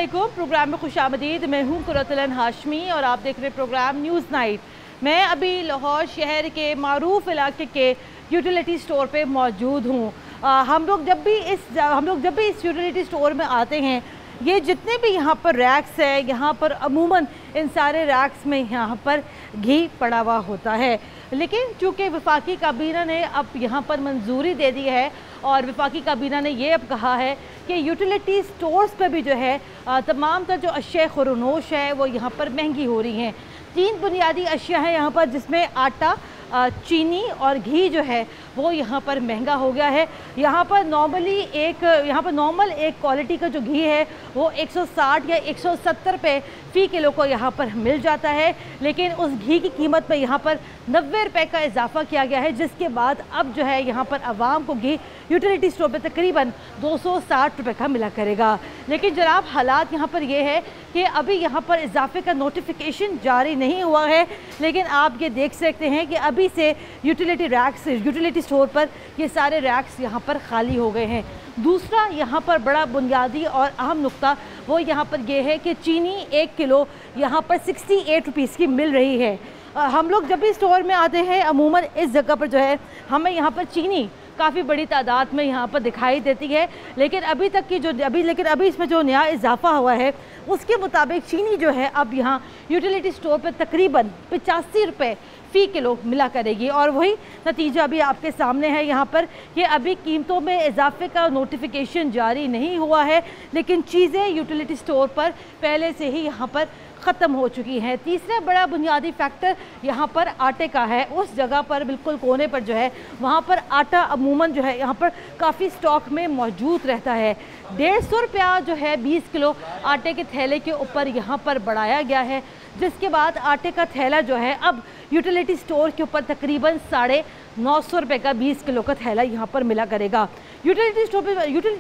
अस्सलामुअलैकुम। प्रोग्राम में खुशामदीद। मैं हूँ कुरतुलन हाशमी और आप देख रहे प्रोग्राम न्यूज़ नाइट। मैं अभी लाहौर शहर के मारूफ इलाके के यूटिलिटी स्टोर पे मौजूद हूँ। हम लोग जब भी इस यूटिलिटी स्टोर में आते हैं, ये जितने भी यहाँ पर रैक्स है, यहाँ पर अमूमन इन सारे रैक्स में यहाँ पर घी पड़ा हुआ होता है। लेकिन चूँकि वफाकी काबीना ने अब यहाँ पर मंजूरी दे दी है और वफाकी काबीना ने ये अब कहा है कि यूटिलिटी स्टोर्स पर भी जो है तमाम तर जो अशिया खुरनोश है वो यहाँ पर महंगी हो रही हैं। 3 बुनियादी अशिया हैं यहाँ पर, जिसमें आटा, चीनी और घी जो है वो यहाँ पर महंगा हो गया है। यहाँ पर नॉर्मल एक क्वालिटी का जो घी है वो 160 या 170 रुपये फ़ी किलो को यहाँ पर मिल जाता है, लेकिन उस घी की कीमत में यहाँ पर 90 रुपये का इजाफा किया गया है, जिसके बाद अब जो है यहाँ पर आवाम को घी यूटिलिटी स्टोर पर तकरीबन 260 रुपये का मिला करेगा। लेकिन जनाब, हालात यहाँ पर ये है कि अभी यहाँ पर इजाफे का नोटिफिकेशन जारी नहीं हुआ है, लेकिन आप ये देख सकते हैं कि अभी से यूटिलिटी स्टोर पर ये सारे रैक्स यहाँ पर खाली हो गए हैं। दूसरा यहाँ पर बड़ा बुनियादी और अहम नुक्ता वो यहाँ पर ये है कि चीनी 1 किलो यहाँ पर 68 रुपीज़ की मिल रही है। हम लोग जब भी स्टोर में आते हैं, अमूमन इस जगह पर जो है हमें यहाँ पर चीनी काफ़ी बड़ी तादाद में यहाँ पर दिखाई देती है, लेकिन अभी इसमें जो नया इजाफा हुआ है उसके मुताबिक चीनी जो है अब यहाँ यूटिलिटी स्टोर पर तकरीबन 85 रुपये फ़ी किलो मिला करेगी। और वही नतीजा भी आपके सामने है यहाँ पर कि अभी कीमतों में इजाफे का नोटिफिकेशन जारी नहीं हुआ है, लेकिन चीज़ें यूटिलिटी स्टोर पर पहले से ही यहाँ पर ख़त्म हो चुकी हैं। तीसरा बड़ा बुनियादी फैक्टर यहाँ पर आटे का है। उस जगह पर बिल्कुल कोने पर जो है वहाँ पर आटा अमूमन जो है यहाँ पर काफ़ी स्टॉक में मौजूद रहता है। 150 रुपया जो है 20 किलो आटे के थैले के ऊपर यहाँ पर बढ़ाया गया है, जिसके बाद आटे का थैला जो है अब यूटिलिटी स्टोर के ऊपर तकरीबन 950 रुपये का 20 किलो का थैला यहाँ पर मिला करेगा। यूटिलिटी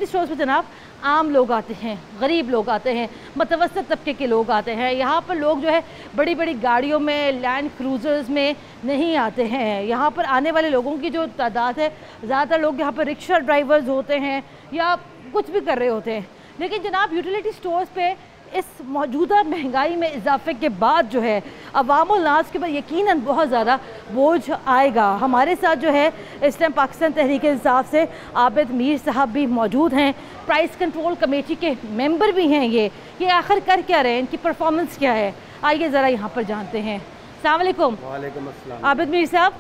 स्टोर पर जनाब आम लोग आते हैं, गरीब लोग आते हैं, मतवसत तबके के लोग आते हैं। यहाँ पर लोग जो है बड़ी बड़ी गाड़ियों में, लैंड क्रूज़र्स में नहीं आते हैं। यहाँ पर आने वाले लोगों की जो तादाद है, ज़्यादातर लोग यहाँ पर रिक्शा ड्राइवर्स होते हैं या कुछ भी कर रहे होते हैं। लेकिन जनाब, यूटिलिटी स्टोर्स पे इस मौजूदा महंगाई में इजाफे के बाद जो है अवामुल नास के ऊपर यकीनन बहुत ज़्यादा बोझ आएगा। हमारे साथ जो है इस टाइम पाकिस्तान तहरीक-ए-इंसाफ से आबिद मीर साहब भी मौजूद हैं, प्राइस कंट्रोल कमेटी के मेंबर भी हैं। ये आखिर कर क्या रहे हैं, इनकी परफॉर्मेंस क्या है, आइए ज़रा यहाँ पर जानते हैं। अस्सलाम वालेकुम। वालेकुम अस्सलाम। आबिद मीर साहब,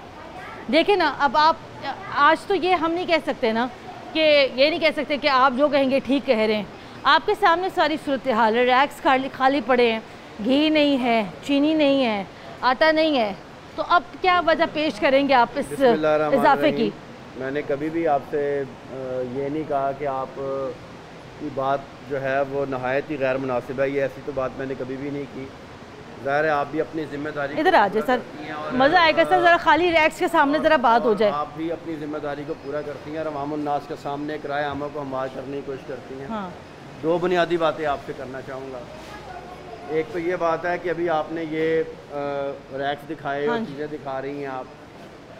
देखिए ना, अब आप आज तो ये हम नहीं कह सकते ना कि ये नहीं कह सकते कि आप जो कहेंगे ठीक कह रहे हैं। आपके सामने सारी सूरत हाल है, रैक्स खाली पड़े हैं, घी नहीं है, चीनी नहीं है, आटा नहीं है, तो अब क्या वजह पेश करेंगे आप इस इजाफे की? मैंने कभी भी आपसे ये नहीं कहा कि आप की बात जो है वो नहायत ही गैर मुनासिब है। ये ऐसी तो बात मैंने कभी भी नहीं की। ज़ाहिर है आप भी अपनी जिम्मेदारी, इधर आ जाए सर, मज़ा आएगा सर, ज़रा खाली रैक्स के सामने ज़रा बात हो जाए। आप भी अपनी जिम्मेदारी को पूरा करती हैं और अवामुन नास के सामने किराए आमों को हमाल करने की कोशिश करती हैं। हाँ। 2 बुनियादी बातें आपसे करना चाहूँगा। एक तो ये बात है कि अभी आपने ये रैक्स दिखाए और चीज़ें दिखा रही हैं आप,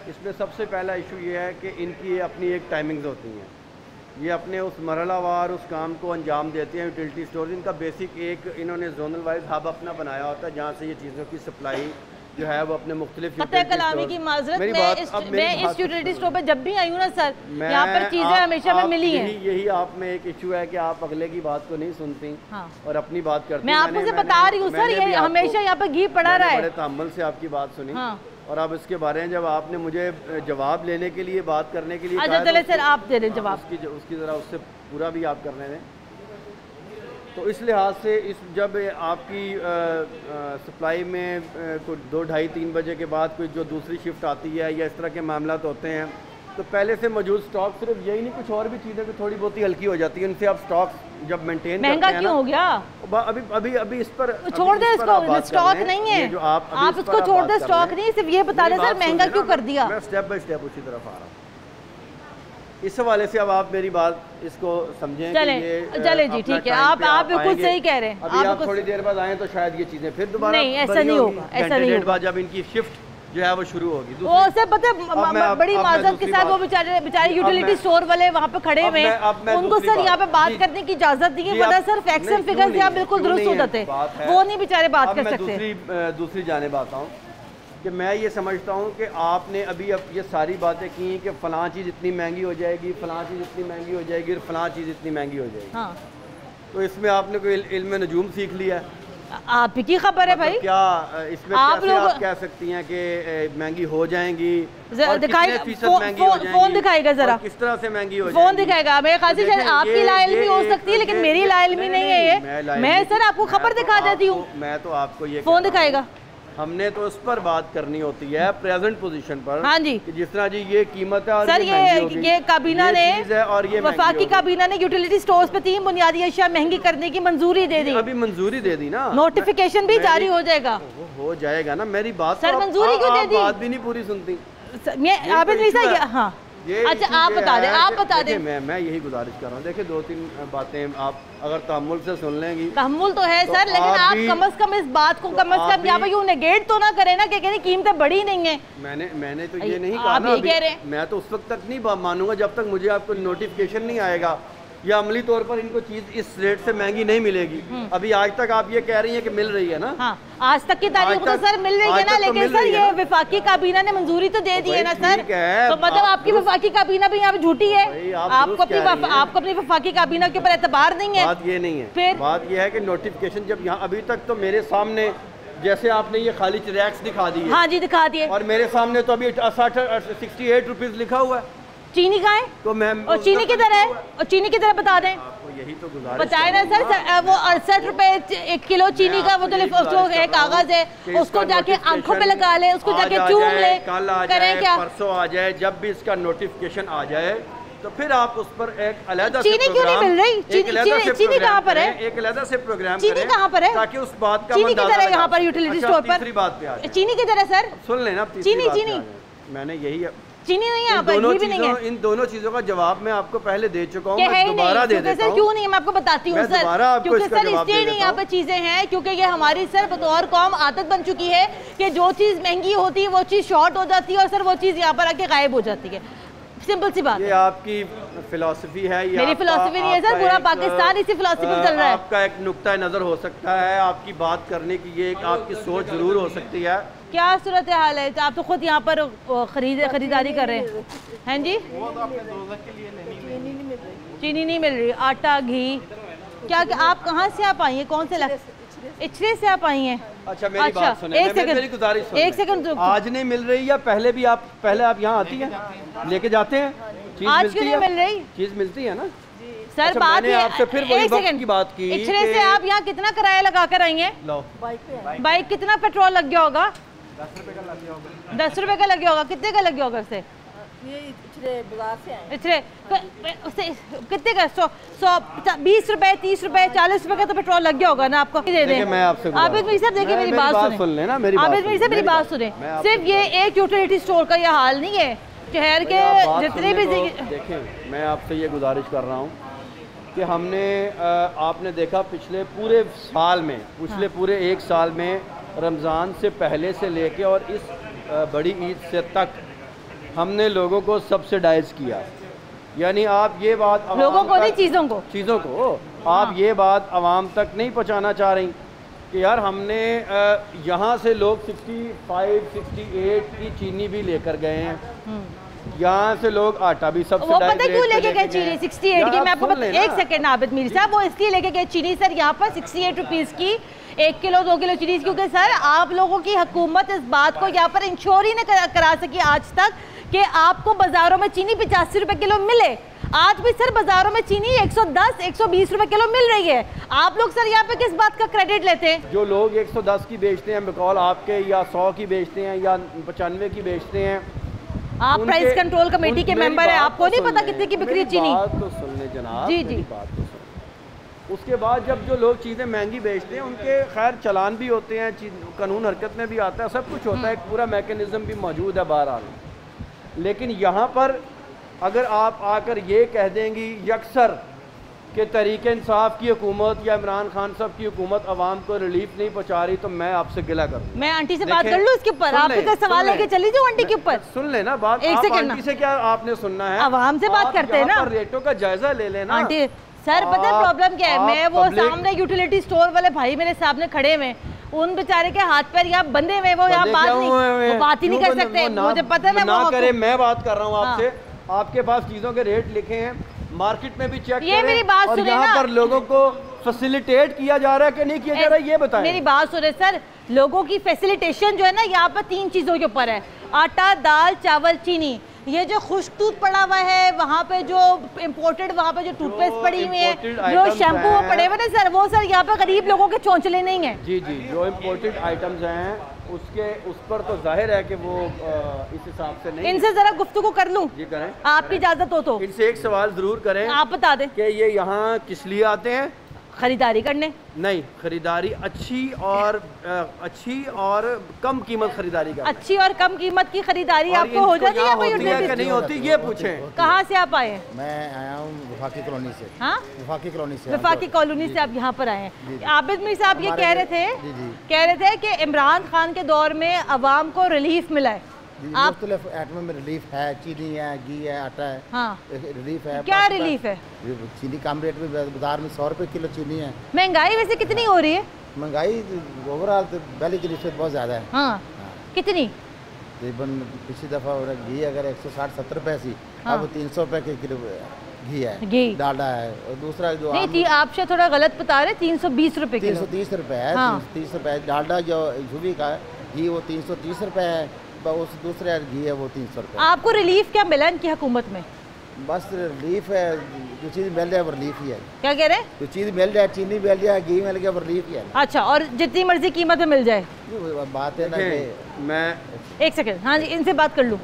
इसमें सबसे पहला इशू ये है कि इनकी अपनी एक टाइमिंग्स होती हैं। ये अपने उस मरहलावार उस काम को अंजाम देते हैं यूटिलिटी स्टोर। इनका बेसिक एक इन्होंने जोनल वाइज हब अपना बनाया होता है, जहाँ से ये चीज़ों की सप्लाई जो है वो अपने मुख्तलिफ कलामी की माजरत, मैं इस यूटिलिटी स्टोर पर जब भी आई हूँ ना सर, यहाँ पर चीज़ें हमेशा में मिली हैं। यही आप में एक इशू है कि आप अगले की बात को नहीं सुनती और अपनी बात करती। मैं आपको से बता रही हूँ सर, ये हमेशा यहाँ पर घी पड़ा रहा है। बड़े तहम्मुल से आपकी बात सुनी और अब इसके बारे में जब आपने मुझे जवाब लेने के लिए, बात करने के लिए, अच्छा चले सर आप दे दें जवाब, उसकी ज़रा उससे पूरा भी आप करने दें। तो इस लिहाज से जब आपकी सप्लाई में कुछ 2, 2:30, 3 बजे के बाद कोई जो दूसरी शिफ्ट आती है या इस तरह के मामला होते हैं, तो पहले से मौजूद स्टॉक सिर्फ यही नहीं, कुछ और भी चीज़ें भी थोड़ी बहुत ही हल्की हो जाती है। इनसे आप स्टॉक जब मेंटेन महंगा क्यों हो गया? अभी इस पर छोड़ दे, इसको स्टॉक नहीं है, जो आप इसको छोड़ दे, स्टॉक नहीं, सिर्फ ये बता दें सर महंगा क्यों कर दिया। मैं स्टेप बाय स्टेप उसी तरफ आ रहा हूँ। इस हवाले से अब आप मेरी बात इसको समझें। चले जी, ठीक है, आप बिल्कुल सही कह रहे हैं। अभी आप थोड़ी देर बाद आए तो शायद ये चीज़ें फिर दोबारा नहीं, ऐसा नहीं होगा, ऐसा नहीं होगा। जब इनकी शिफ्ट जो है वो शुरू होगी। वो सर पता है बड़ी माजरत के साथ वो बेचारे यूटिलिटी स्टोर वाले वहाँ पे खड़े हुए हैं, उनको सर यहाँ पे बात करने की इजाजत दी है, वरना सर फैक्ट्स एंड फिगर्स यहाँ बिल्कुल दुरुस्त हो जाते, वो नहीं बेचारे बात कर सकते। दूसरी जानिब आता हूँ कि मैं ये समझता हूँ कि आपने अभी अब ये सारी बातें की कि फ़लाँ चीज़ इतनी महंगी हो जाएगी, फ़लाँ चीज़ इतनी महंगी हो जाएगी और फ़लाँ चीज़ इतनी महंगी हो जाएगी। हाँ। तो इसमें आपने कोई इल्म नजूम सीख लिया? आप ही की खबर है भाई। क्या इसमें आप लोग आप कह सकती हैं कि महंगी हो जाएंगी? फोन दिखाएगा जरा, किस तरह से महंगी हो जाएगी? फोन दिखाएगा। मेरे ख्याल से आपकी लाइल भी हो सकती है, लेकिन मेरी लाइल भी नहीं है ये। मैं सर आपको खबर दिखा देती हूँ। मैं तो आपको ये फोन दिखाएगा। हमने तो उस पर बात करनी होती है प्रेजेंट पोजीशन पर। हाँ जी, कि जिस तरह जी ये कीमत है और सर ये काबीना ने वफाकी काबीना ने यूटिलिटी स्टोर्स पे 3 बुनियादी अशिया महंगी करने की मंजूरी दे दी। अभी मंजूरी दे दी ना, नोटिफिकेशन भी जारी हो जाएगा। हो जाएगा ना, मेरी बात सर मंजूरी क्यों दे दी? बात भी नहीं पूरी सुनती। हाँ अच्छा आप बता दें, आप बता दें। मैं यही गुजारिश कर रहा हूँ, देखिए 2-3 बातें आप अगर तहम्मुल से सुन लेंगी। तहम्मुल तो है सर, लेकिन आप कम से कम इस बात को कम से कम यहाँ पे यूँ नेगेट तो ना करें ना कि कहते कीमतें बढ़ी नहीं है। मैंने तो ये नहीं कहा ना, मैं तो उस वक्त तक नहीं मानूंगा जब तक मुझे आपको नोटिफिकेशन नहीं आएगा या अमली तौर पर इनको चीज इस रेट से महंगी नहीं मिलेगी। अभी आज तक आप ये कह रही हैं कि मिल रही है ना। हाँ, आज तक की तारीख तो सर मिल रही है ना, लेकिन सर ये वफाकी काबीना ने मंजूरी तो दे दी है ना सर, तो मतलब आपकी वफाकी काबीना भी यहाँ पे झूठी है। आपको अपनी वफाकी काबीना के ऊपर एतबार नहीं है। बात ये नहीं है, फिर बात ये है कि नोटिफिकेशन जब यहाँ अभी तक तो मेरे सामने जैसे आपने ये खाली रैक्स दिखा दी है। हाँ जी दिखा दिए, और मेरे सामने तो अभी 68 रुपीज लिखा हुआ है। चीनी का है तो मैम, और चीनी किधर है? और चीनी किधर है बता दें। आपको यही तो गुजारिश बताए ना सर, वो 68 रुपए 1 किलो चीनी का वो जो है कागज है, उसको जाके आंखों पे लगा ले, उसको जाके चूम ले, कल आ जाए, परसों आ जाए, जब भी इसका नोटिफिकेशन आ जाए तो फिर आप उस पर एक अलग चीनी क्यों नहीं मिल रही? चीनी कहाँ पर है? एक अलग से प्रोग्राम चीनी कहाँ पर है ताकि उस बात का चीनी किधर है यहाँ पर यूटिलिटी स्टोर पर? तीसरी बात पे आ जाए, चीनी किधर है सर? सुन लेना, चीनी मैंने यही चीनी नहीं है, भी नहीं है। इन दोनों चीजों का जवाब मैं आपको पहले दे चुका हूँ, मैं दोबारा दे देता हूँ। क्यों नहीं, मैं आपको बताती हूँ सर, क्योंकि सर इसलिए नहीं यहाँ पे चीजें हैं क्योंकि ये हमारी सर बतौर कौम आदत बन चुकी है कि जो चीज महंगी होती है वो चीज शॉर्ट हो जाती है और सर वो चीज यहाँ पर आके गायब हो जाती है। सिंपल सी बात। ये आपकी फिलॉसफी है? ये मेरी फिलॉसफी नहीं है सर, पूरा पाकिस्तान इसी फिलॉसफी पर चल रहा है। आपका एक नुक्ता नजर हो सकता है, आपकी बात करने की ये एक आपकी सोच जरूर हो सकती है। क्या सूरत हाल है? आप तो खुद यहाँ पर खरीदारी कर रहे हैं, हैं जी? चीनी नहीं मिल रही, आटा घी क्या आप कहाँ से आप आई हैं? कौन से इचरे से आप आई हैं? अच्छा मेरी बात सुने, मेरी गुजारिश सुने। एक सेकंड, आज नहीं मिल रही या पहले आप यहाँ आती हैं लेके जाते हैं? आज क्यों नहीं मिल रही? चीज मिलती है ना सर। अच्छा, बात मैंने आपसे फिर वही वक्त की बात की। इचरे से आप यहाँ कितना किराया लगा कर आई हैं? बाइक कितना पेट्रोल लग गया होगा? 10 रुपए का लग गया होगा। 10 रुपए का लग गया होगा। कितने का लग गया होगा? से इचरे कितने का? 100 20 रुपए 30 रुपए 40 रुपए का तो पेट्रोल लग गया होगा ना आपको। दे दें मैं आपसे आबिद मीर साहब, देखिए मेरी बात सुने ना, आबिद मीर साहब मेरी बात सुने। सिर्फ ये एक यूटिलिटी स्टोर का ये हाल नहीं है, शहर के जितने भी देखें, मैं आपसे ये गुजारिश कर रहा हूँ कि हमने आपने देखा पिछले पूरे साल में, पिछले पूरे 1 साल में रमज़ान से पहले से लेके और इस बड़ी ईद से तक हमने लोगों को सब्सिडाइज किया। यानी आप ये बात लोगों को नहीं, चीज़ों को आप ये बात आवाम तक नहीं पहुँचाना चाह रही कि यार हमने यहाँ से लोग 65, 68 की चीनी भी लेकर गए हैं, यहाँ से लोग आटा भी सब्सिडाइज। पता क्यों लेके गए चीनी 68 की? मैं आपको एक सेकंड आबिद मीर साहब, वो इसलिए लेके गए चीनी सर यहाँ पर 68 रुपीज़ की 1 किलो 2 किलो चीनी, क्योंकि सर आप लोगों की हुकूमत इस बात को यहाँ पर इंश्योर ही नहीं करा सकी आज तक कि आपको बाजारों में चीनी 85 रुपए किलो मिले। आज भी सर बाजारों में चीनी 110 120 रुपए किलो मिल रही है। आप लोग सर यहाँ पे किस बात का क्रेडिट लेते हैं? जो लोग 110 की बेचते हैं बकौल आपके, या 100 की बेचते हैं या 95 की बेचते हैं, आप प्राइस कंट्रोल कमेटी के मेंबर हैं, आपको नहीं पता कितने की बिक्री चीनी? बात तो सुनने जनाब, जी जी बात तो सुन। उसके बाद जब जो लोग चीज़ें महंगी बेचते हैं उनके खैर चलान भी होते हैं, कानून हरकत में भी आता है, सब कुछ होता है, एक पूरा मैकेनिज्म भी मौजूद है बहरहाल। लेकिन यहाँ पर अगर आप आकर ये कह देंगी यकसर कि तहरीक इंसाफ की हुकूमत या इमरान खान साहब की हुकूमत आवाम को रिलीफ नहीं पहुंचा रही, तो मैं आपसे गिला करूँ। मैं आंटी से बात कर लूँ इसके ऊपर, आप इधर सवाल लेके चली जाओ आंटी के ऊपर। सुन लेना बात, एक सेकंड आंटी से क्या आपने सुनना है, आवाम से बात करते हैं ना, रेटों का जायजा ले लेना। आंटी सर पता है प्रॉब्लम क्या है, मैं वो सामने यूटिलिटी स्टोर वाले भाई मेरे सामने खड़े हुए, उन बेचारे के हाथ पैर यहाँ बंधे हुए, वो यहाँ बात ही नहीं कर सकते, मुझे पता है ना करे। मैं बात कर रहा हूँ आपसे, आपके पास चीजों के रेट लिखे हैं, मार्केट में भी चेक ये मेरी बात सुने यहाँ पर लोगों को फैसिलिटेट किया जा रहा है कि नहीं किया जा रहा है, ये बताएं। मेरी बात सुने सर, लोगों की फैसिलिटेशन जो है ना यहाँ पर 3 चीजों के ऊपर है, आटा, दाल, चावल, चीनी। ये जो खुश्क दूध पड़ा हुआ है, वहाँ पे जो इम्पोर्टेड, वहाँ पे जो टूथपेस्ट पड़ी हुई है, जो शैम्पू वो पड़े हुए ना सर, वो सर यहाँ पे गरीब लोगों के चौंचले नहीं है। जी जी, जो इम्पोर्टेड आइटम्स हैं उस पर तो जाहिर है कि वो इस हिसाब से नहीं। इनसे जरा गुफ्तगू कर लूं? जी करें, आपकी इजाजत हो तो। इनसे एक सवाल जरूर करें, आप बता दें कि ये यहाँ किस लिए आते हैं? खरीदारी करने? नहीं, खरीदारी अच्छी और कम कीमत खरीदारी का। अच्छी और कम कीमत की खरीदारी आपको हो जाती है या नहीं होती, ये पूछें। कहाँ से आप आए हैं? मैं आया हूँ वफाकी कॉलोनी से। हाँ, वफाकी कॉलोनी से। वफाकी कॉलोनी से आप यहाँ पर आए हैं। आबिद मीर साहब ये कह रहे थे कि इमरान खान के दौर में अवाम को रिलीफ मिला है। मुख्तलिफ आइटमों में रिलीफ है, चीनी है, घी है, आटा है। हाँ, रिलीफ है। क्या रिलीफ है? चीनी कम रेट में बाजार में 100 रुपए किलो चीनी है। महंगाई वैसे कितनी हो रही है? महंगाई ओवरऑल तो पहले की निस्बत बहुत ज़्यादा है। हाँ, कितनी? तकरीबन पिछली दफ़ा घी अगर 160-70 रुपए सी, अब 300 रुपए के किलो घी है, घी डालडा है। और दूसरा जो नहीं, आप शायद थोड़ा गलत बता रहे, 320 रुपए किलो। 330 रुपए है। 30 रुपए डालडा जो जुबी का घी वो 330 रुपए है, उस दूसरे घी है वो 300 रुपए। आपको रिलीफ क्या मिला इनकी हुकूमत में? बस रिलीफ है, जो चीज़ मिल जाए वो रिलीफ ही है। क्या कह रहे हैं? जो चीज़ मिल जाए, चीनी मिल जाए, घी मिल गया, वो रिलीफ ही है। अच्छा, और जितनी मर्जी कीमत में मिल जाए? बात है ना कि मैं एक सेकंड, हाँ जी, इनसे बात कर लूँ।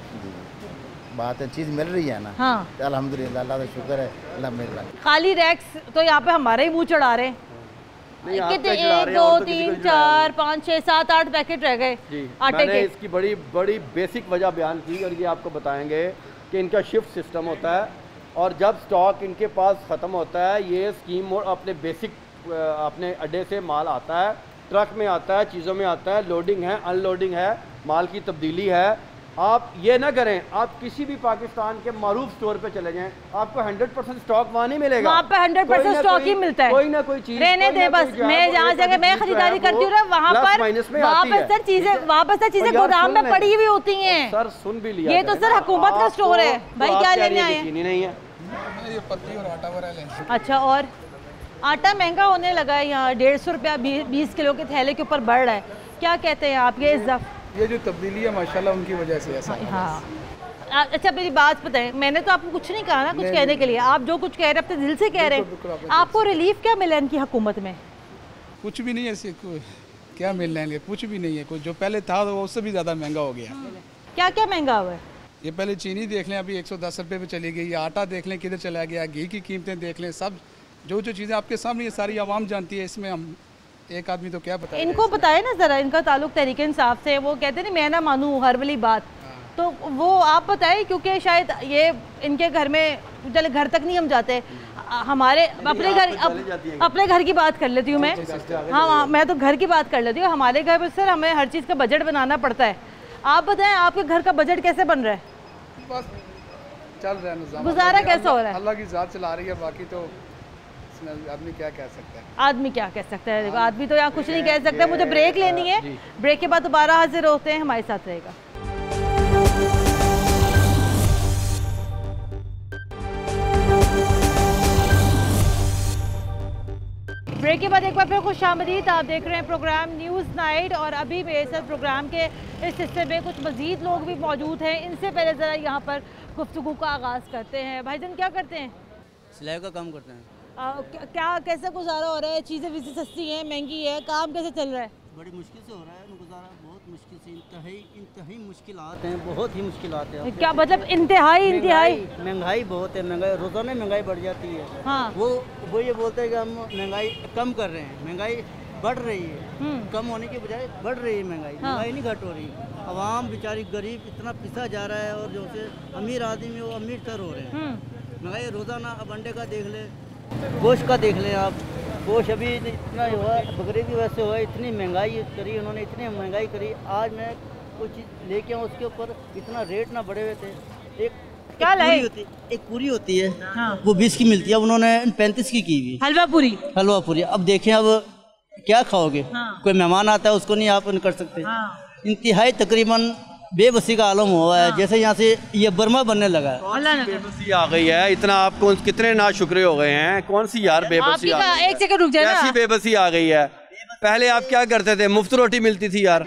बात है चीज़ मिल रही है ना। हाँ, अल्हम्दुलिल्लाह, अल्लाह का शुक्र है, अल्हम्दुलिल्लाह। खाली रैक्स तो यहाँ पे हमारा ही मुँह चढ़ा रहे हैं। कितने 1 2 3 4 5 6 7 8 पैकेट रह गए आटे के। इसकी बड़ी बेसिक वजह बयान की, और ये आपको बताएंगे कि इनका शिफ्ट सिस्टम होता है, और जब स्टॉक इनके पास ख़त्म होता है, ये स्कीम अपने बेसिक अपने अड्डे से माल आता है, ट्रक में आता है, चीज़ों में आता है, लोडिंग है, अनलोडिंग है, माल की तब्दीली है। आप ये ना करें, आप किसी भी पाकिस्तान के मारूफ स्टोर पे चले जाएं, आपको 100% स्टॉक वहाँ नहीं मिलेगा। वहाँ पे 100% स्टॉक ही मिलता है, कोई ना कोई चीज रहने दे बस। मैं जहाँ जगह मैं खरीदारी करती हूँ ना, वहाँ पर सर चीजें गोदाम में पड़ी हुई होती हैं। सर सुन भी लिया, ये तो सर हुकूमत का स्टोर है भाई, क्या लेने आए हैं? नहीं है ये पत्ती और आटा वगैरह लें। अच्छा, और आटा महंगा होने लगा है यहाँ, 150 रुपया 20 किलो के थैले के ऊपर बढ़ रहा है, क्या कहते हैं आप? ये जो तब्दीली है माशाल्लाह उनकी वजह से ऐसा। हाँ, अच्छा मेरी बात बताएं, मैंने तो आपको कुछ नहीं कहा ना कुछ कहने के लिए, आप जो कुछ कह रहे हैं अपने दिल से कह रहे हैं। आपको रिलीफ क्या मिला इनकी हुकूमत में? कुछ भी नहीं है, ऐसे क्या मिलना है, कुछ भी नहीं है। कुछ जो पहले था वो उससे भी ज़्यादा महंगा हो गया। क्या क्या महंगा हुआ है? ये पहले चीनी देख लें, अभी 110 रुपये पे चली गई, आटा देख लें किधर चला गया, घी की कीमतें देख लें, सब जो चीज़ें आपके सामने ये सारी आवाम जानती है, इसमें हम एक आदमी तो क्या बताए। इनको बताए ना ज़रा, इनका ताल्लुक तहरीक इंसाफ से, वो कहते हैं मैं ना मानूँ हर वाली बात, तो वो आप बताएं, क्योंकि शायद ये इनके घर में, चले घर तक नहीं हम जाते, हमारे अपने घर की बात कर लेती हूँ मैं। हाँ, मैं तो घर की बात कर लेती हूँ। हमारे घर पर सर हमें हर चीज़ का बजट बनाना पड़ता है। आप बताएं आपके घर का बजट कैसे बन रहा है? बस चल रहा है, गुजारा कैसा हो रहा है? अल्लाह की ज़ात चला रही है, बाकी तो आदमी क्या कह सकता है। आदमी क्या कह सकता है? देखो आदमी तो यहाँ कुछ नहीं कह सकता। मुझे ब्रेक लेनी है, ब्रेक के बाद दोबारा हाजिर होते हैं, हमारे साथ रहेगा। ब्रेक के बाद एक बार फिर खुशामदीद। आप देख रहे हैं प्रोग्राम न्यूज़ नाइट, और अभी मेरे साथ प्रोग्राम के इस हिस्से में कुछ मज़ीद लोग भी मौजूद हैं। इनसे पहले ज़रा यहाँ पर गुफ्तगू का आगाज़ करते हैं। भाईजान क्या करते हैं? सिलाई का काम करते हैं। क्या कैसे गुजारा हो रहा है? चीज़ें वैसे सस्ती हैं, महंगी है, काम कैसे चल रहा है? बड़ी मुश्किल से हो रहा है गुजारा, बहुत मुश्किल से, इंतहाई मुश्किलात हैं, बहुत ही मुश्किलात हैं। क्या मतलब इंतहाई महंगाई बहुत है, महंगाई रोज़ाना महंगाई बढ़ जाती है। हाँ, वो ये बोलते हैं कि हम महंगाई कम कर रहे हैं, महंगाई बढ़ रही है, कम होने की बजाय बढ़ रही है महंगाई। महंगाई नहीं घट हो रही। आवाम बेचारी गरीब इतना पिसा जा रहा है, और जो से अमीर आदमी वो अमीर तर हो रहे हैं। महंगाई रोज़ाना, अब अंडे का देख ले गोश्त का देख लें आप, गोश्त अभी इतना हुआ बकरे की वजह से हुआ, इतनी महंगाई करी उन्होंने, इतनी महंगाई करी। आज मैं कुछ चीज़ लेके आऊँ उसके ऊपर इतना रेट ना बढ़े हुए थे। एक पूरी होती है हाँ। वो 20 की मिलती है, उन्होंने 35 की हुई। हलवा पूरी। अब देखें अब क्या खाओगे हाँ। कोई मेहमान आता है उसको नहीं आप कर सकते हाँ। इंतहाई तकरीबन बेबसी का आलम हुआ है हाँ। जैसे यहाँ से ये बर्मा बनने लगा है, बेबसी आ गई है। इतना आपको कितने नाशुक्रे हो गए हैं, कौन सी यार बेबसी आ गई है? एक सेकंड रुक जाए, ऐसी बेबसी आ गई है। पहले आप क्या करते थे, मुफ्त रोटी मिलती थी यार।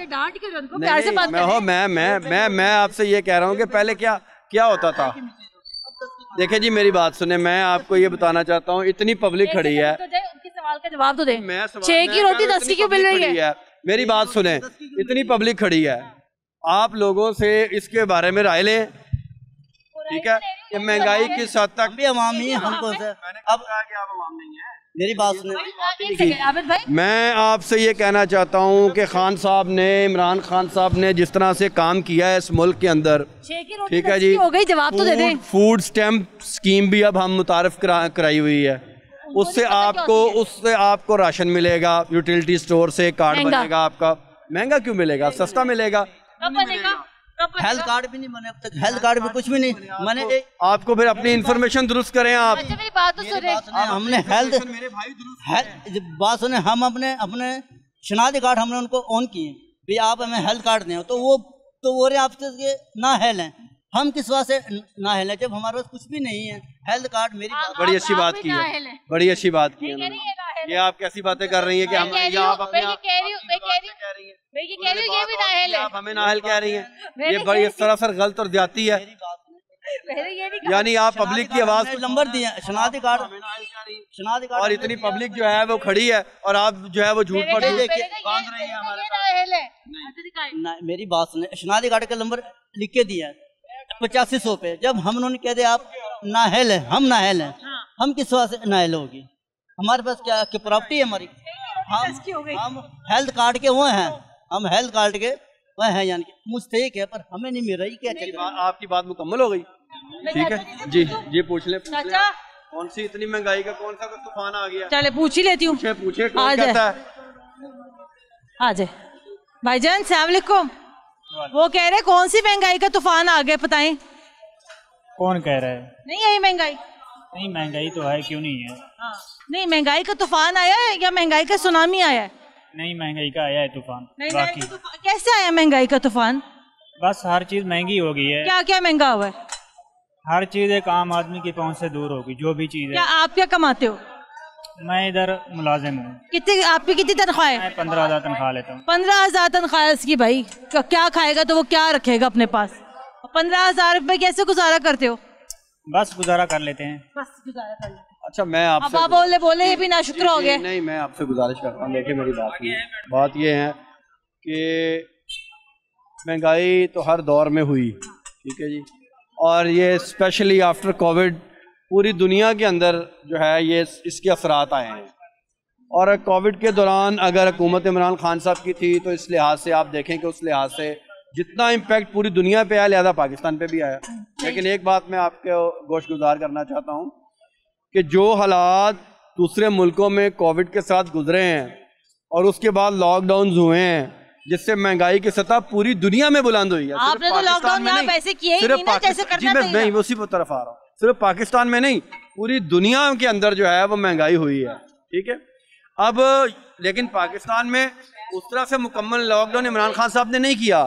मैं आपसे ये कह रहा हूँ कि पहले क्या होता था। देखिए जी मेरी बात सुने, मैं आपको ये बताना चाहता हूँ, इतनी पब्लिक खड़ी है, सवाल का जवाब तो दे। 6 की रोटी 10 की क्यों मिल रही है? मेरी बात सुने, इतनी पब्लिक खड़ी है, आप लोगों से इसके बारे में राय लें, ठीक है? कि महंगाई किस हद तक भी अवाम ही हमको अब आप अवाम नहीं है। मेरी बात सुने, मैं आपसे ये कहना चाहता हूँ कि खान साहब ने, इमरान खान साहब ने जिस तरह से काम किया है इस मुल्क के अंदर, ठीक है जी, हो गई जवाब तो दे दे। फूड स्टैम्प स्कीम भी अब हम मुतारफ कराई हुई है, उससे आपको राशन मिलेगा, यूटिलिटी स्टोर से कार्ड बनेगा आपका। महंगा क्यों मिलेगा, सस्ता मिलेगा। हेल्थ कार्ड भी नहीं बने अब तक, हेल्थ कार्ड भी कुछ भी नहीं मैंने। आपको फिर अपनी इंफॉर्मेशन दुरुस्त करें आप। अच्छा मेरी बात तो सुने, हमने बात सुने, हम अपने शनाख्ती कार्ड हमने उनको ऑन किए, भाई आप हमें हेल्थ कार्ड दें, तो वो रहे आपसे ना हेल्थ है, हम किस वास्ते ना हेल्थ है जब हमारे पास कुछ भी नहीं है। हेल्थ कार्ड मेरी बड़ी अच्छी बात की है, बड़ी अच्छी बात की है। ये आप कैसी बातें कर रही हैं कि हम आप अपने आप हमें नाअहल कह रही हैं, ये बड़ी सरासर गलत और ज्यादती है। यानी आप पब्लिक की आवाज नंबर दिया शनाख्ती कार्ड और इतनी पब्लिक जो है वो खड़ी है और आप जो है वो झूठ पर बांध रही हैं हमारे। मेरी बात सुने, शनाख्ती कार्ड का नंबर लिख के दिया 8500 पे, जब हम उन्होंने कह दिया आप नाअहल है, हम नाअहल हैं, हम किस वास्ते नाअहल होगी, हमारे पास क्या प्रॉपर्टी है हमारी, हम हेल्थ कार्ड के वो हैं, हम हेल्थ कार्ड के वह हैं, यानी मुस्तहिक है, पर हमें नहीं मिल रही। क्या आपकी बात मुकम्मल हो गई, ठीक है जी पूछ ले। कौन सी इतनी महंगाई का कौन सा तूफान आ गया? चले पूछ ही लेती हूँ। पूछे कौन कहता है? आ जाए भाईजान, अस्सलाम वालेकुम। वो कह रहे कौन सी महंगाई का तूफान आ गया, बताएं। कौन कह रहा है? नहीं है महंगाई? नहीं महंगाई तो है, क्यों नहीं है। नहीं महंगाई का तूफान आया है या महंगाई का सुनामी आया है? नहीं महंगाई का आया है तूफान। बाकी कैसे आया महंगाई का तूफान? बस हर चीज महंगी हो गई है। क्या क्या महंगा हुआ है? हर चीज एक आम आदमी की पहुंच से दूर होगी, जो भी चीज है। क्या आप क्या कमाते हो? मैं इधर मुलाजिम हूँ। कितनी आपकी कितनी तनख्वाह है? 15,000 तनख्वाह लेता हूँ। 15,000 तनख्वाह है इसकी। भाई क्या खाएगा तो वो क्या रखेगा अपने पास? 15,000 रुपए कैसे गुजारा करते हो? बस गुजारा कर लेते हैं। बस गुजारा कर लेते हैं। अच्छा मैं आपसे अब बोले ये भी नाशुक्र हो गए। नहीं मैं आपसे गुजारिश करता हूँ, देखिए मेरी बात ये है कि महंगाई तो हर दौर में हुई, ठीक है जी, और ये स्पेशली आफ्टर कोविड पूरी दुनिया के अंदर जो है ये इसके असरात आए हैं। और कोविड के दौरान अगर हुकूमत इमरान खान साहब की थी तो इस लिहाज से आप देखें कि उस लिहाज से जितना इम्पैक्ट पूरी दुनिया पे आया लिहाजा पाकिस्तान पे भी आया। लेकिन एक बात मैं आपको गोशगुजार करना चाहता हूँ कि जो हालात दूसरे मुल्कों में कोविड के साथ गुजरे हैं और उसके बाद लॉकडाउन हुए हैं, जिससे महंगाई की सतह पूरी दुनिया में बुलंद हुई है। आपने तो लॉकडाउन यहाँ पैसे किए ही नहीं ना, जैसे करना चाहिए। मैं उसी पर तरफ आ रहा हूँ, सिर्फ पाकिस्तान में नहीं पूरी दुनिया के अंदर जो है वो महंगाई हुई है, ठीक है। अब लेकिन पाकिस्तान में उस तरह से मुकम्मल लॉकडाउन इमरान खान साहब ने नहीं किया,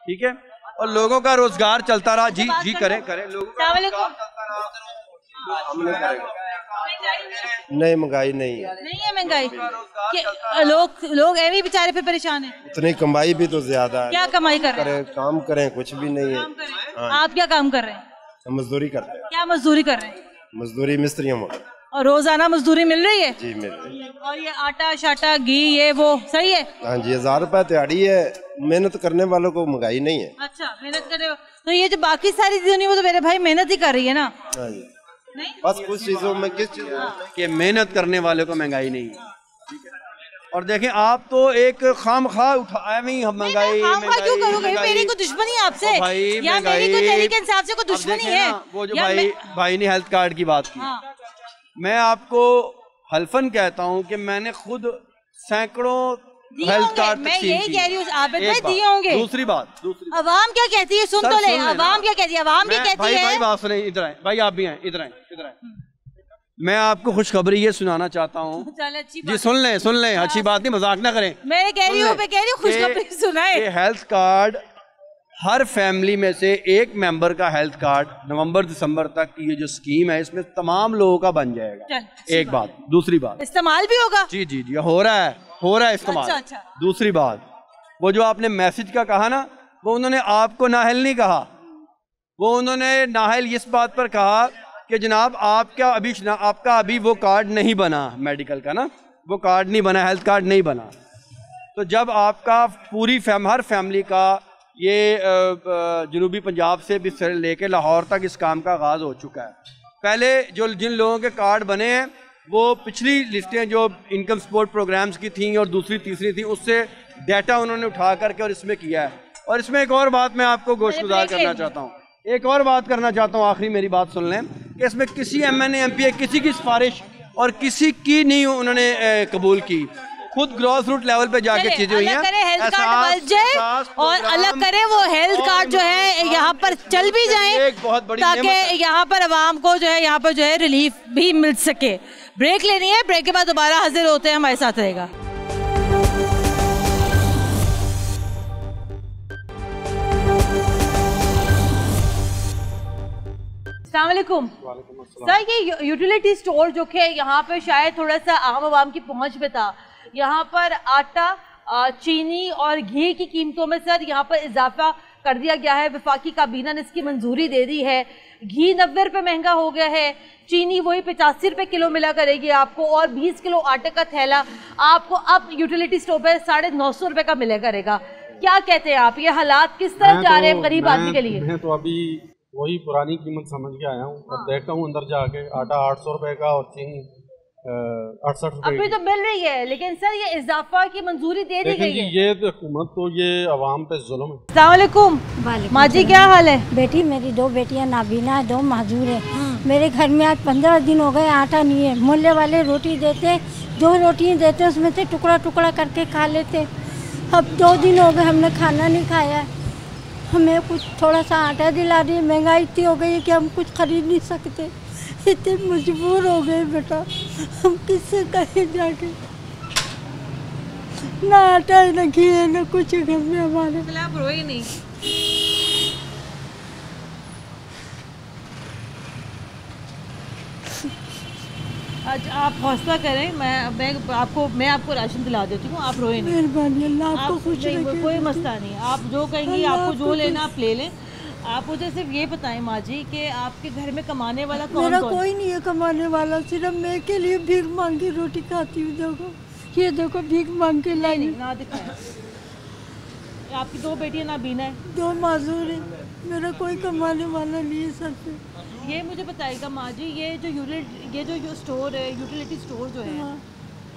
ठीक है, और लोगों का रोजगार चलता रहा। जी करें लोगों का नहीं महंगाई नहीं है, महंगाई। लोग ऐसे बेचारे पे परेशान हैं। इतनी कमाई भी तो ज्यादा है। क्या कमाई कर रहे हैं? काम करें कुछ भी नहीं है। आप क्या काम कर रहे हैं? मजदूरी करते हैं। क्या मजदूरी कर रहे हैं? मजदूरी मिस्त्रियों में। और रोजाना मजदूरी मिल रही है? जी मिल रही है। और ये आटा शाटा घी ये वो सही है? हाँ जी 1000 रुपए दिहाड़ी है, मेहनत करने वालों को महंगाई नहीं है। अच्छा मेहनत करने तो ये जो बाकी सारी चीजें वो तो मेरे भाई मेहनत ही कर रही है ना। हाँ जी नहीं? बस कुछ चीजों में किस चीजों में कि मेहनत करने वाले को महंगाई नहीं है, ठीक है। और देखें आप तो एक खामखा उठाए नहीं महंगाई। क्यों करोगे? मेरी कोई दुश्मनी है आपसे या मेरी कोई तहरीक इंसाफ से कोई दुश्मनी है? वो जो भाई ने हेल्थ कार्ड की बात की, मैं आपको हल्फन कहता हूं कि मैंने खुद सैकड़ों हेल्थ कार्ड मैं यही कह रही हूँ आबिद भाई, दिए होंगे। दूसरी बात, अवाम क्या कहती है सुन तो ले, अवाम क्या कहती है, अवाम भी कहती है। भाई बात सुने, इधर आए भाई, आप भी आए, इधर आए। मैं आपको खुशखबरी ये सुनाना चाहता हूँ जी, सुन लें, अच्छी बात नहीं, मजाक ना करें। मैं कह रही हूँ खुशखबरी सुनाए। हेल्थ कार्ड हर फैमिली में से एक मेंबर का हेल्थ कार्ड नवंबर दिसंबर तक की ये जो स्कीम है इसमें तमाम लोगों का बन जाएगा। एक बात, दूसरी बात, इस्तेमाल भी होगा। जी हो रहा है इस्तेमाल। अच्छा। दूसरी बात, वो जो आपने मैसेज का कहा ना, वो उन्होंने आपको नाहल नहीं कहा, वो उन्होंने नाहल इस बात पर कहा कि जनाब आपका अभी वो कार्ड नहीं बना मेडिकल का ना, वो कार्ड नहीं बना, हेल्थ कार्ड नहीं बना। तो जब आपका पूरी हर फैमिली का ये जनूबी पंजाब से भी लेके लाहौर तक इस काम का आगाज़ हो चुका है। पहले जिन लोगों के कार्ड बने हैं वो पिछली लिस्टें जो इनकम सपोर्ट प्रोग्राम्स की थी और दूसरी तीसरी थी उससे डाटा उन्होंने उठा करके और इसमें किया है। और इसमें एक और बात मैं आपको गोशगुजार करना चाहता हूँ, आखिरी मेरी बात सुन लें कि इसमें किसी MNA MPA किसी की सिफारिश और किसी की नहीं उन्होंने कबूल की, खुद ग्रॉस रूट लेवल पे जाके चीजें हुई हैं। हेल्थ कार्ड बन जाए और अलग करे वो हेल्थ कार्ड जो है यहाँ पर चल भी जाए, ताकि यहाँ पर आवाम को जो है यहाँ पर जो है रिलीफ भी मिल सके। ब्रेक लेनी है, ब्रेक के बाद दोबारा हाजिर होते हैं, हमारे साथ रहेगा। अस्सलामुअलैकुम सर, ये यूटिलिटी स्टोर जो कि यहाँ पे शायद थोड़ा सा आम आवाम की पहुँच पे था, यहाँ पर आटा, चीनी और घी की कीमतों में सर यहाँ पर इजाफा कर दिया गया है। वफाकी काबीना ने इसकी मंजूरी दे दी है। घी 90 रुपये महंगा हो गया है, चीनी वही 85 रुपये किलो मिला करेगी आपको, और 20 किलो आटे का थैला आपको अब यूटिलिटी स्टोर पर 950 रुपये का मिला करेगा। क्या कहते हैं आप, ये हालात किस तरह जा रहे हैं गरीब आदमी के लिए? मैं तो अभी वही पुरानी कीमत समझ के आया हूँ। अब देखता हूँ अंदर जाके, आटा 800 रुपए का और चीनी 68 रुपए अभी तो मिल रही है, लेकिन सर ये इजाफा की मंजूरी दे दी गई है। ये हुकूमत तो ये अवाम पे जुल्म है। अस्सलाम वालेकुम माँ जी, क्या हाल है? बेटी मेरी 2 बेटियां नाबीना है, 2 माजूर है। मेरे घर में आज 15 दिन हो गए आटा नहीं है। मोहल्ले वाले रोटी देते, 2 रोटियां देते, उसमें से टुकड़ा टुकड़ा करके खा लेते। अब 2 दिन हो गए हमने खाना नहीं खाया। हमें कुछ थोड़ा सा आटा दिला दी। महंगाई इतनी हो गई है कि हम कुछ खरीद नहीं सकते, इतने मजबूर हो गए बेटा। हम किससे कहीं जाके, ना आटा है, ना घी है, ना कुछ घर में हमारे। आप रोए नहीं। अच्छा आप हौसला करें, मैं आपको राशन दिला देती हूँ, आप रोए नहीं। मेहरबानी, अल्लाह आपको खुश रखे। कोई मसला नहीं, आप जो कहेंगी, आपको जो लेना आप ले लें। आप मुझे सिर्फ ये बताएं माँ जी कि आपके घर में कमाने वाला कौन? मेरा कोई नहीं है कमाने वाला, सिर्फ मैं के लिए भीख मांग के रोटी खाती हूँ। देखो ये देखो, भीख मांग के लाई। ना दिखाएं। आपकी 2 बेटियां नाबीना है, 2 माजूर है, मेरा कोई कमाने वाला नहीं है सर पे। ये मुझे बताइएगा माँ जी, ये जो स्टोर है, यूटिलिटी स्टोर जो है,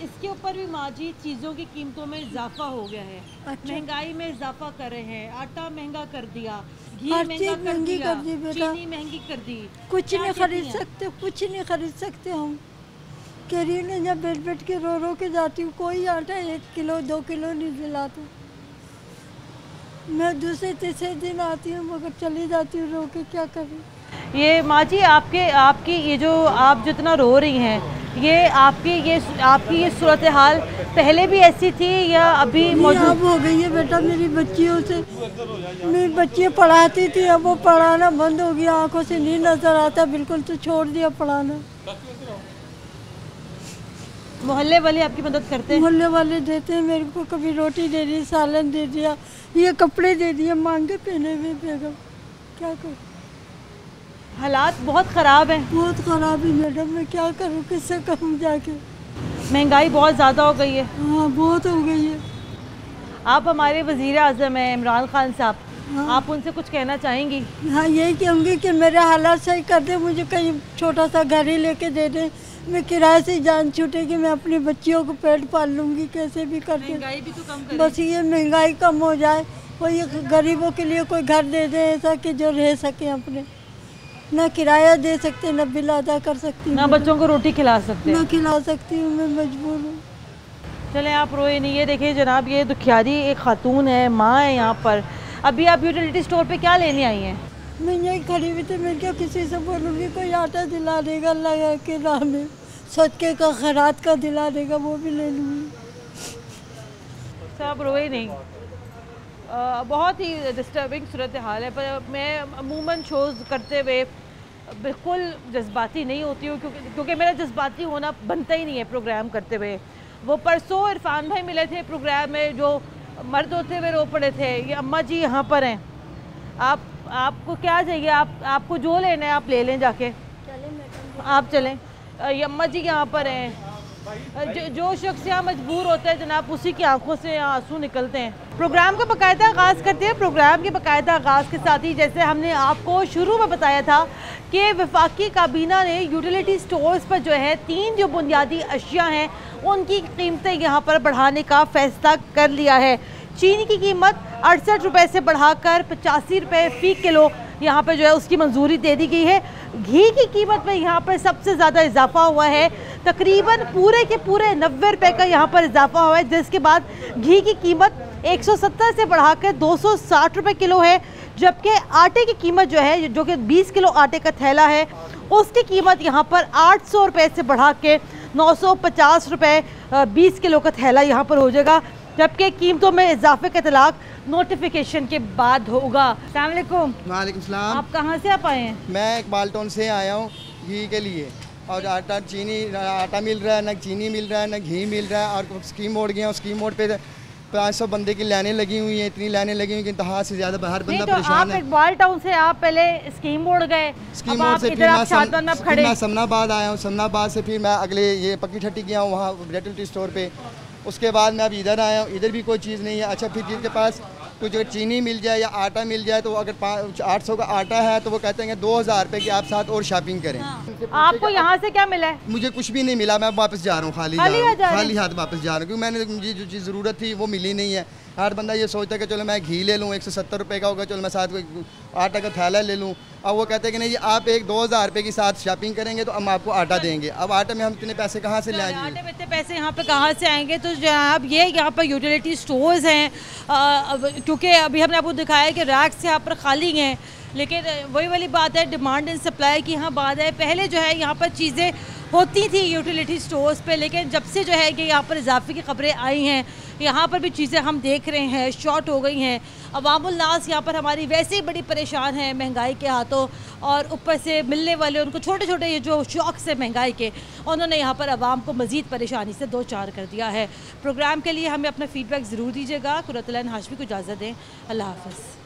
इसके ऊपर भी माँ जी चीज़ों की कीमतों में इजाफा हो गया है। अच्छा। महंगाई में इजाफा कर रहे हैं, आटा महंगा कर दिया, घी महंगा कर दिया, चीनी महंगी कर दी। कुछ नहीं खरीद सकते, कुछ नहीं खरीद सकते हम। कह रही है जब बैठ बैठ के रो के जाती हूँ, कोई आटा 1 किलो 2 किलो नहीं दिलाता। मैं दूसरे तीसरे दिन आती हूँ मगर चली जाती हूँ रो के, क्या करूँ। ये माँ जी आपकी ये जो आप जितना रो रही हैं, ये आपकी ये सूरत हाल पहले भी ऐसी थी या अभी मौजूद हो गई है? बेटा मेरी बच्चियों से, मेरी बच्चियाँ पढ़ाती थी, अब वो पढ़ाना बंद हो गया, आंखों से नहीं नजर आता बिल्कुल, तो छोड़ दिया पढ़ाना। मोहल्ले वाले आपकी मदद करते हैं? मोहल्ले वाले देते हैं मेरे को, कभी रोटी दे दी, सालन दे दिया, ये कपड़े दे दिए मांगे पहने हुए। बेगम क्या करूँ, हालात बहुत ख़राब हैं। बहुत ख़राब है मैडम, मैं क्या करूँ, किससे कहूँ जाके। महंगाई बहुत ज़्यादा हो गई है। हाँ बहुत हो गई है। आप हमारे वज़ीर आज़म हैं इमरान खान साहब, हाँ। आप उनसे कुछ कहना चाहेंगी? हाँ यही कहूँगी कि मेरे हालात सही कर दे, मुझे कहीं छोटा सा घर ही लेके दे दे, मैं किराए से जान छूटेगी, मैं अपनी बच्चियों को पेट पाल लूँगी कैसे भी करके। महंगाई भी तो कम करें। बस ये महंगाई कम हो जाए, कोई गरीबों के लिए कोई घर दे दे ऐसा कि जो रह सके अपने। ना किराया दे सकते, ना बिल अदा कर सकती, ना बच्चों को रोटी खिला सकते, ना खिला सकती हूँ, मैं मजबूर हूँ। चले आप रोए नहीं। ये देखिए जनाब, ये दुखियारी एक खातून है, माँ है यहाँ पर। अभी आप यूटिलिटी स्टोर पे क्या लेने आई हैं? मैं यही खड़ी हुई थी, मैं क्या किसी से बोलूँगी, कोई आटा दिला देगा लगा के नाम में, सदके का खैरात का दिला देगा, वो भी ले लूँगी। सब रोए नहीं। बहुत ही डिस्टर्बिंग सूरत हाल है, पर मैं अमूमन शोज़ करते हुए बिल्कुल जज्बाती नहीं होती हूँ, क्योंकि मेरा जज्बाती होना बनता ही नहीं है प्रोग्राम करते हुए। वो परसों इरफान भाई मिले थे प्रोग्राम में, जो मर्द होते हुए रो पड़े थे। ये अम्मा जी यहाँ पर हैं, आपको क्या चाहिए? आपको जो लेना है आप ले लें जाके, आप चलें। ये अम्मा जी यहाँ पर हैं। जो शख्स यहाँ मजबूर होता है जनाब, उसी की आंखों से आंसू निकलते हैं। प्रोग्राम का बाकायदा आगाज़ करते हैं। प्रोग्राम के बाकायदा आगाज़ के साथ ही जैसे हमने आपको शुरू में बताया था कि वफाकी काबीना ने यूटिलिटी स्टोर्स पर जो है 3 जो बुनियादी अशिया हैं उनकी कीमतें यहाँ पर बढ़ाने का फ़ैसला कर लिया है। चीनी की कीमत 68 रुपये से बढ़ाकर 85 रुपये फ़ी किलो यहाँ पर जो है उसकी मंजूरी दे दी गई है। घी की कीमत में यहाँ पर सबसे ज़्यादा इजाफा हुआ है, तकरीबन पूरे के पूरे 90 रुपये का यहाँ पर इजाफा हुआ है, जिसके बाद घी की कीमत 170 से बढ़ाकर 260 रुपये किलो है। जबकि आटे की कीमत जो है, जो कि 20 किलो आटे का थैला है, उसकी कीमत यहाँ पर 800 रुपये से बढ़ा के 950 रुपये 20 किलो का थैला यहाँ पर हो जाएगा। जबकि कीमतों में इजाफे का इतलाक नोटिफिकेशन के बाद होगा। अस्सलाम वालेकुम। वालेकुम सलाम। आप कहाँ से आप आए हैं? मैं इकबाल टाउन से आया हूँ घी के लिए, और आटा मिल रहा है, ना चीनी मिल रहा है, ना घी मिल रहा है। और स्कीम मोड़ गया, स्कीम मोड़ पे 500 बंदे की लाइनें लगी हुई हैं, इतनी लाइनें लगी हुई कि इंतहा से ज़्यादा हर बंदा परेशान है। आप इकबाल टाउन से आप पहले स्कीम मोड़ गए, स्कीम मोड़ से फिर मैं समनाबाद आया हूँ, समनाबाद से फिर मैं अगले ये पक्की ठट्टी गया हूँ वहाँ यूटिलिटी स्टोर पे। उसके बाद मैं अब इधर आया हूँ, इधर भी कोई चीज़ नहीं है। अच्छा, फिर जिनके पास कुछ अगर चीनी मिल जाए या आटा मिल जाए, तो अगर 800 का आटा है तो वो कहते हैं 2000 रुपये की आप साथ और शॉपिंग करें। आपको यहाँ से क्या मिला है? मुझे कुछ भी नहीं मिला, मैं वापस जा रहा हूँ, खाली हाथ वापस जा रहा हूँ, क्योंकि मैंने मुझे जो चीज़ ज़रूरत थी वो मिली नहीं है। हर बंदा ये सोचता है कि चलो मैं घी ले लूँ, 170 रुपये का होगा, चलो मैं साथ आटा का थैला ले लूँ। अब वो कहते हैं कि नहीं, आप 2000 रुपये के साथ शॉपिंग करेंगे तो हम आपको आटा देंगे। अब आटे में हम इतने पैसे कहाँ से लाएंगे? आटे में इतने पैसे यहाँ पे कहाँ से आएंगे? तो जनाब ये यहाँ पर यूटिलिटी स्टोर्स हैं, क्योंकि अभी हमने आपको दिखाया कि रैक्स यहाँ पर खाली हैं, लेकिन वही वाली बात है, डिमांड एंड सप्लाई की यहाँ बात है। पहले जो है यहाँ पर चीज़ें होती थी यूटिलिटी स्टोर्स पे, लेकिन जब से जो है कि यहाँ पर इजाफे की खबरें आई हैं, यहाँ पर भी चीज़ें हम देख रहे हैं शॉर्ट हो गई हैं। अवामुल नास यहाँ पर हमारी वैसे ही बड़ी परेशान है महंगाई के हाथों, और ऊपर से मिलने वाले उनको छोटे छोटे ये जो शौक़ से महंगाई के, उन्होंने यहाँ पर आवाम को मज़ीद परेशानी से दो चार कर दिया है। प्रोग्राम के लिए हमें अपना फ़ीडबैक ज़रूर दीजिएगा। कुरतुल ऐन हाशमी को इजाज़त दें। अल्लाह हाफ़िज़।